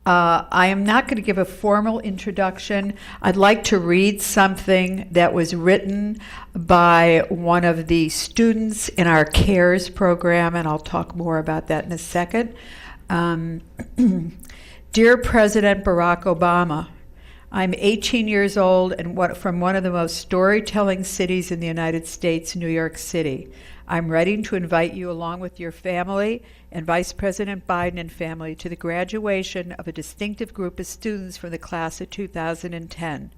I am not going to give a formal introduction. I'd like to read something that was written by one of the students in our CARES program, and I'll talk more about that in a second. Dear President Barack Obama, I'm 18 years old and from one of the most storytelling cities in the United States, New York City. I'm ready to invite you along with your family and Vice President Biden and family to the graduation of a distinctive group of students from the class of 2010.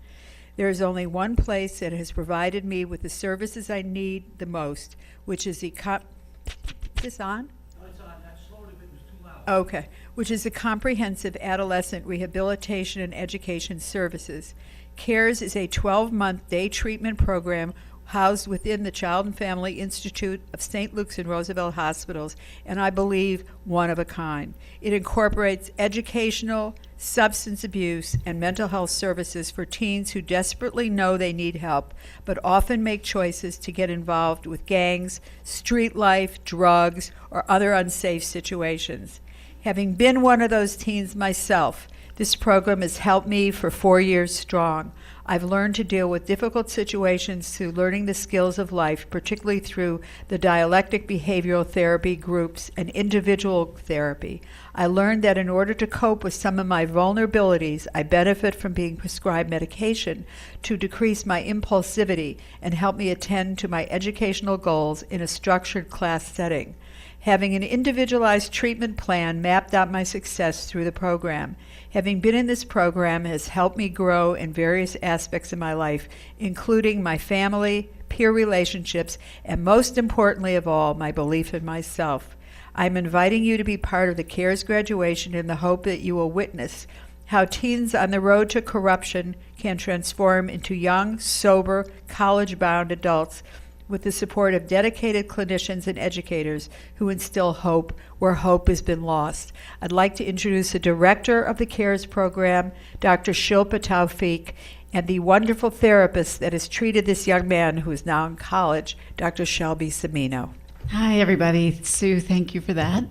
There is only one place that has provided me with the services I need the most, which is the is this on? No, it's on. That slowed it was too loud. Okay, which is the Comprehensive Adolescent Rehabilitation and Education Services. CARES is a 12-month day treatment program housed within the Child and Family Institute of St. Luke's and Roosevelt Hospitals, and I believe one of a kind. It incorporates educational, substance abuse, and mental health services for teens who desperately know they need help, but often make choices to get involved with gangs, street life, drugs, or other unsafe situations. Having been one of those teens myself, this program has helped me for 4 years strong. I've learned to deal with difficult situations through learning the skills of life, particularly through the dialectic behavioral therapy groups and individual therapy. I learned that in order to cope with some of my vulnerabilities, I benefit from being prescribed medication to decrease my impulsivity and help me attend to my educational goals in a structured class setting. Having an individualized treatment plan mapped out my success through the program. Having been in this program has helped me grow in various aspects of my life, including my family, peer relationships, and most importantly of all, my belief in myself. I'm inviting you to be part of the CARES graduation in the hope that you will witness how teens on the road to corruption can transform into young, sober, college-bound adults with the support of dedicated clinicians and educators who instill hope where hope has been lost. I'd like to introduce the director of the CARES program, Dr. Shilpa Tawfiq, and the wonderful therapist that has treated this young man who is now in college, Dr. Shelby Semino. Hi, everybody. Sue, thank you for that.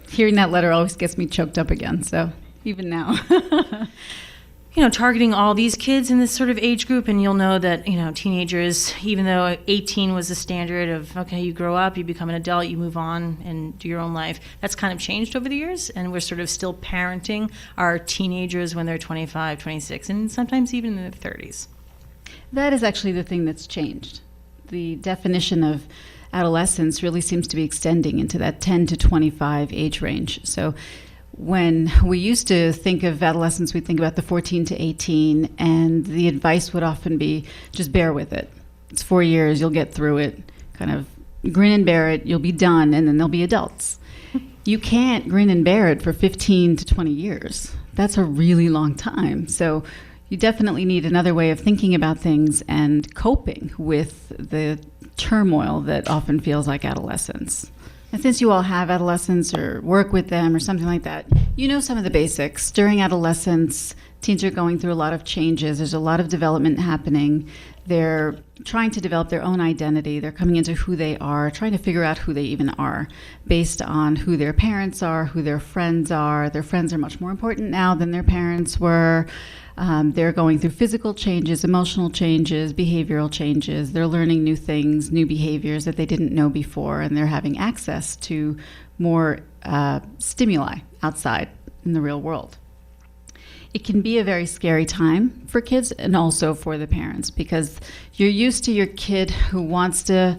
Hearing that letter always gets me choked up again, so even now. Targeting all these kids in this sort of age group, and you'll know that, teenagers, even though 18 was the standard of, okay, you grow up, you become an adult, you move on and do your own life, that's kind of changed over the years, and we're sort of still parenting our teenagers when they're 25, 26, and sometimes even in their 30s. That is actually the thing that's changed. The definition of adolescence really seems to be extending into that 10 to 25 age range. So when we used to think of adolescence, we'd think about the 14 to 18, and the advice would often be, just bear with it. It's 4 years, you'll get through it. Kind of grin and bear it, you'll be done, and then they'll be adults. You can't grin and bear it for 15 to 20 years. That's a really long time. So you definitely need another way of thinking about things and coping with the turmoil that often feels like adolescence. And since you all have adolescents or work with them or something like that, you know some of the basics. During adolescence, teens are going through a lot of changes. There's a lot of development happening. They're trying to develop their own identity. They're coming into who they are, trying to figure out who they even are based on who their parents are, who their friends are. Their friends are much more important now than their parents were. They're going through physical changes, emotional changes, behavioral changes. They're learning new things, new behaviors that they didn't know before, and they're having access to more stimuli outside in the real world. It can be a very scary time for kids and also for the parents, because you're used to your kid who wants to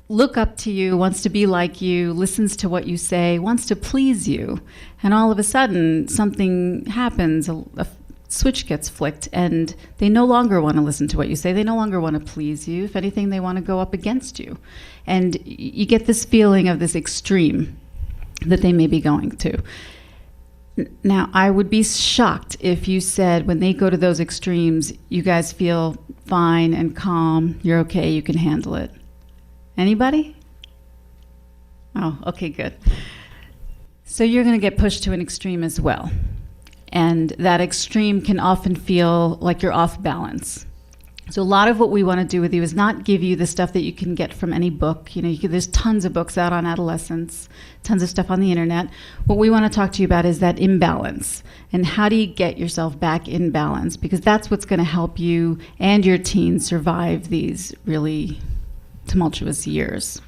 look up to you, wants to be like you, listens to what you say, wants to please you, and all of a sudden something happens, a switch gets flicked, and they no longer want to listen to what you say. They no longer want to please you. If anything, they want to go up against you. And you get this feeling of this extreme that they may be going to. Now, I would be shocked if you said when they go to those extremes, you guys feel fine and calm, you're okay, you can handle it. Anybody? Oh, okay, good. So you're going to get pushed to an extreme as well. And that extreme can often feel like you're off balance. So a lot of what we want to do with you is not give you the stuff that you can get from any book. There's tons of books out on adolescence, tons of stuff on the internet. What we want to talk to you about is that imbalance, and how do you get yourself back in balance, because that's what's going to help you and your teen survive these really tumultuous years.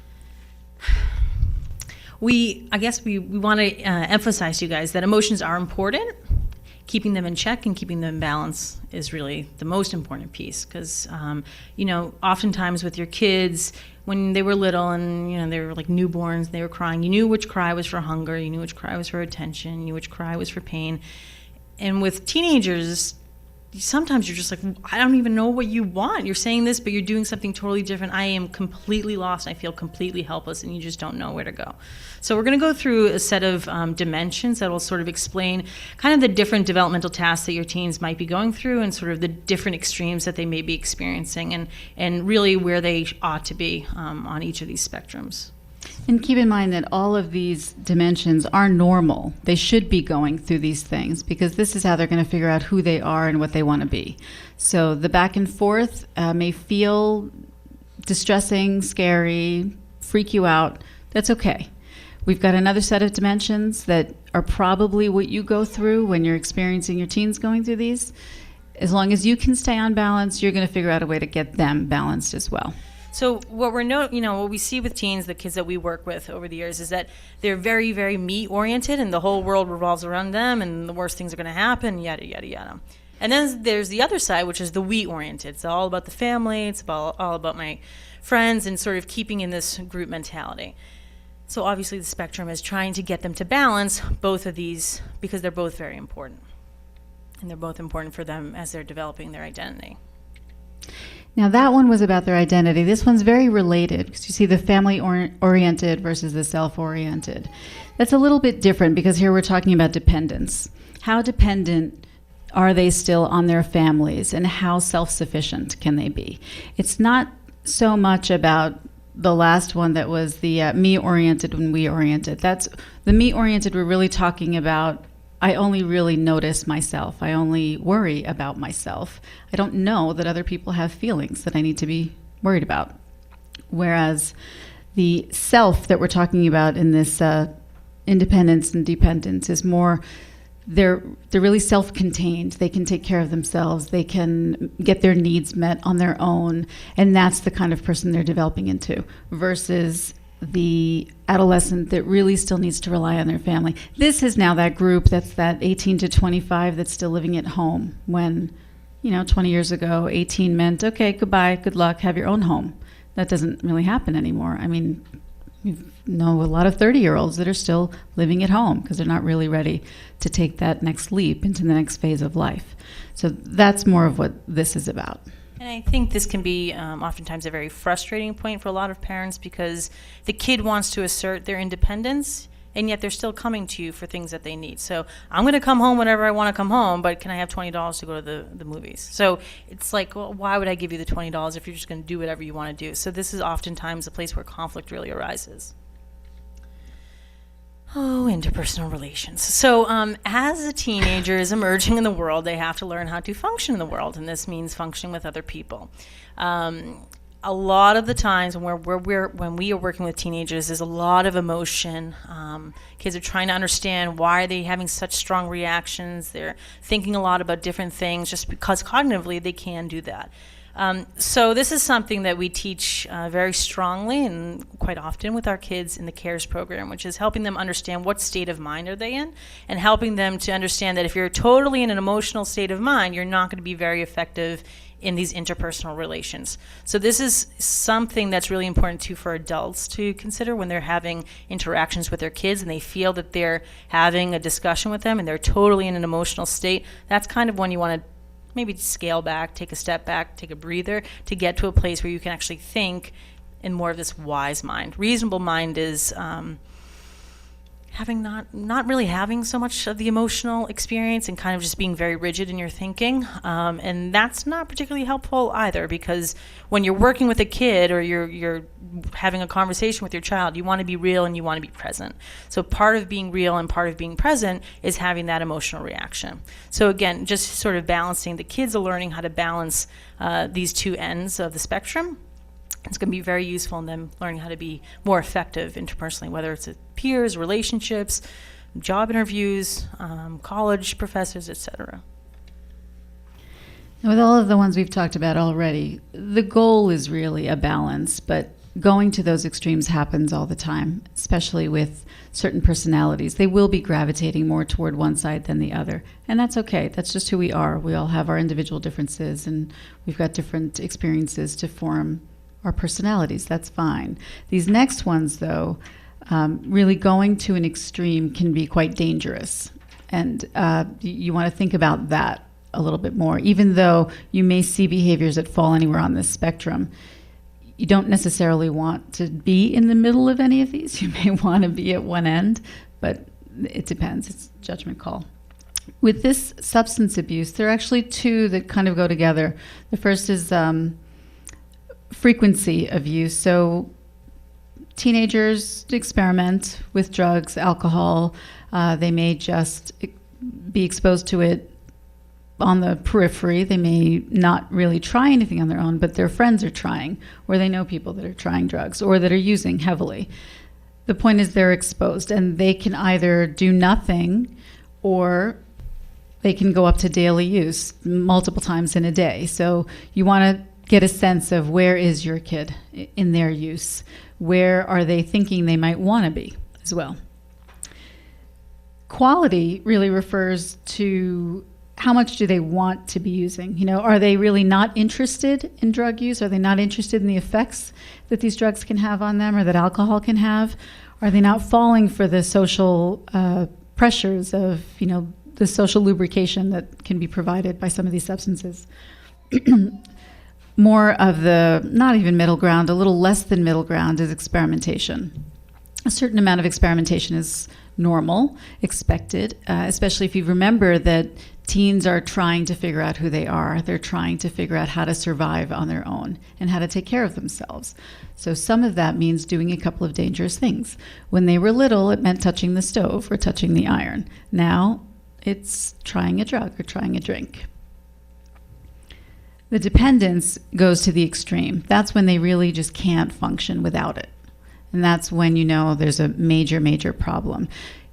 I guess we want to emphasize to you guys that emotions are important. Keeping them in check and keeping them in balance is really the most important piece, because oftentimes with your kids, when they were little and they were like newborns, they were crying, you knew which cry was for hunger, you knew which cry was for attention, you knew which cry was for pain. And with teenagers, sometimes you're just like, I don't even know what you want. You're saying this, but you're doing something totally different. I am completely lost. I feel completely helpless, and you just don't know where to go. So we're going to go through a set of dimensions that will sort of explain kind of the different developmental tasks that your teens might be going through, and sort of the different extremes that they may be experiencing, and really where they ought to be on each of these spectrums. And keep in mind that all of these dimensions are normal. They should be going through these things, because this is how they're going to figure out who they are and what they want to be. So the back and forth may feel distressing, scary, freak you out. That's okay. We've got another set of dimensions that are probably what you go through when you're experiencing your teens going through these. As long as you can stay on balance, you're going to figure out a way to get them balanced as well. So what what we see with teens, the kids that we work with over the years, is that they're very, very me-oriented, and the whole world revolves around them, and the worst things are going to happen, yada, yada, yada. And then there's the other side, which is the we-oriented. It's all about the family. It's all about my friends, and sort of keeping in this group mentality. So obviously the spectrum is trying to get them to balance both of these, because they're both very important. And they're both important for them as they're developing their identity. Now that one was about their identity. This one's very related, because you see the family-oriented versus the self-oriented. That's a little bit different, because here we're talking about dependence. How dependent are they still on their families, and how self-sufficient can they be? It's not so much about the last one that was the me-oriented and we-oriented. That's the me-oriented. We're really talking about, I only really notice myself. I only worry about myself. I don't know that other people have feelings that I need to be worried about. Whereas the self that we're talking about in this independence and dependence is more, they're really self-contained. They can take care of themselves. They can get their needs met on their own. And that's the kind of person they're developing into, versus the adolescent that really still needs to rely on their family. This is now that group that's that 18 to 25 that's still living at home, when 20 years ago 18 meant, okay, goodbye, good luck, have your own home. That doesn't really happen anymore. I mean, you know a lot of 30-year-olds that are still living at home because they're not really ready to take that next leap into the next phase of life. So that's more of what this is about. And I think this can be oftentimes a very frustrating point for a lot of parents, because the kid wants to assert their independence, and yet they're still coming to you for things that they need. So I'm going to come home whenever I want to come home, but can I have $20 to go to the movies? So it's like, well, why would I give you the $20 if you're just going to do whatever you want to do? So this is oftentimes a place where conflict really arises. Oh, interpersonal relations. So as a teenager is emerging in the world, they have to learn how to function in the world, and this means functioning with other people. A lot of the times when we are working with teenagers, there's a lot of emotion. Kids are trying to understand, why are they having such strong reactions. They're thinking a lot about different things just because cognitively they can do that. So this is something that we teach very strongly and quite often with our kids in the CARES program, which is helping them understand what state of mind are they in, and helping them to understand that if you're totally in an emotional state of mind, you're not going to be very effective in these interpersonal relations. So this is something that's really important too for adults to consider when they're having interactions with their kids and they feel that they're having a discussion with them and they're totally in an emotional state. That's kind of when you want to maybe scale back, take a step back, take a breather to get to a place where you can actually think in more of this wise mind. Reasonable mind is having not really having so much of the emotional experience and kind of just being very rigid in your thinking, and that's not particularly helpful either, because when you're working with a kid or you're having a conversation with your child, you want to be real and you want to be present. So part of being real and part of being present is having that emotional reaction. So again, just sort of balancing. The kids are learning how to balance these two ends of the spectrum. It's going to be very useful in them learning how to be more effective interpersonally, whether it's peers, relationships, job interviews, college professors, etc. With all of the ones we've talked about already, the goal is really a balance, but going to those extremes happens all the time, especially with certain personalities. They will be gravitating more toward one side than the other, and that's okay. That's just who we are. We all have our individual differences, and we've got different experiences to form our personalities. That's fine. These next ones, though, really going to an extreme can be quite dangerous. And you want to think about that a little bit more. Even though you may see behaviors that fall anywhere on this spectrum, you don't necessarily want to be in the middle of any of these. You may want to be at one end, but it depends. It's a judgment call. With this substance abuse, there are actually two that kind of go together. The first is frequency of use. So teenagers experiment with drugs, alcohol. They may just be exposed to it on the periphery. They may not really try anything on their own, but their friends are trying, or they know people that are trying drugs or that are using heavily. The point is they're exposed, and they can either do nothing or they can go up to daily use multiple times in a day. So you want to get a sense of where is your kid in their use. Where are they thinking they might want to be as well? Quality really refers to how much do they want to be using? You know, are they really not interested in drug use? Are they not interested in the effects that these drugs can have on them or that alcohol can have? Are they not falling for the social pressures of, you know, the social lubrication that can be provided by some of these substances? More of the, not even middle ground, a little less than middle ground is experimentation. A certain amount of experimentation is normal, expected, especially if you remember that teens are trying to figure out who they are. They're trying to figure out how to survive on their own and how to take care of themselves. So some of that means doing a couple of dangerous things. When they were little, it meant touching the stove or touching the iron. Now it's trying a drug or trying a drink. The dependence goes to the extreme. That's when they really just can't function without it. And that's when you know there's a major, major problem.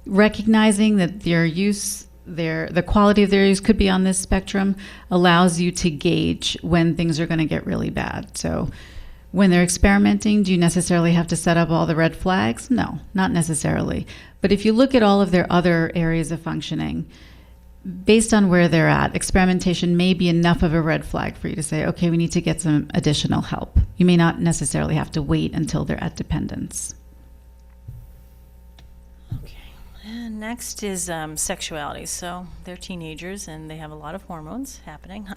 Recognizing that their use, the quality of their use could be on this spectrum allows you to gauge when things are going to get really bad. So when they're experimenting, do you necessarily have to set up all the red flags? No, not necessarily. But if you look at all of their other areas of functioning, based on where they're at, experimentation may be enough of a red flag for you to say, okay, we need to get some additional help. You may not necessarily have to wait until they're at dependence. Okay. And next is sexuality. So they're teenagers and they have a lot of hormones happening.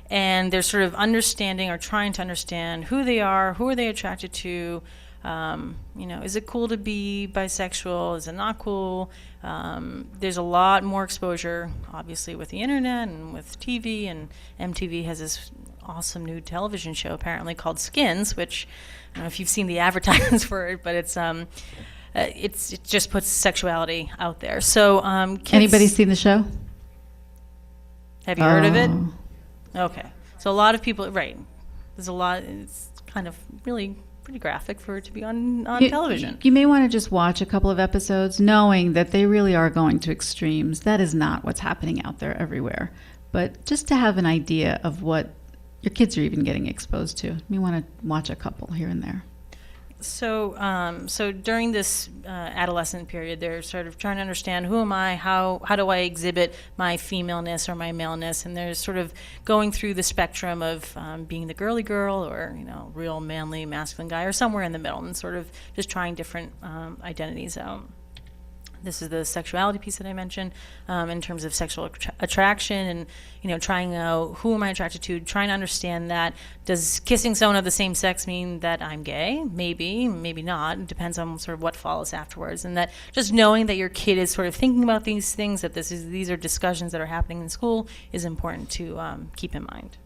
And they're sort of understanding or trying to understand who they are, who are they attracted to. You know, is it cool to be bisexual? Is it not cool? There's a lot more exposure, obviously, with the internet and with TV, and MTV has this awesome new television show apparently called Skins, which I don't know if you've seen the advertisements for it, but it just puts sexuality out there. So, kids, Anybody seen the show? have you heard of it? Okay, so a lot of people, right? There's a lot. It's kind of really pretty graphic for it to be on television. You may want to just watch a couple of episodes knowing that they really are going to extremes. That is not what's happening out there everywhere. But just to have an idea of what your kids are even getting exposed to, you may want to watch a couple here and there. So during this adolescent period, they're sort of trying to understand who am I, how do I exhibit my femaleness or my maleness, and they're sort of going through the spectrum of being the girly girl or, you know, real manly masculine guy or somewhere in the middle, and sort of just trying different identities out. This is the sexuality piece that I mentioned, in terms of sexual attraction, and trying out who am I attracted to, trying to understand that. Does kissing someone of the same sex mean that I'm gay? Maybe, maybe not. It depends on sort of what follows afterwards, and that just knowing that your kid is sort of thinking about these things, that these are discussions that are happening in school, is important to keep in mind.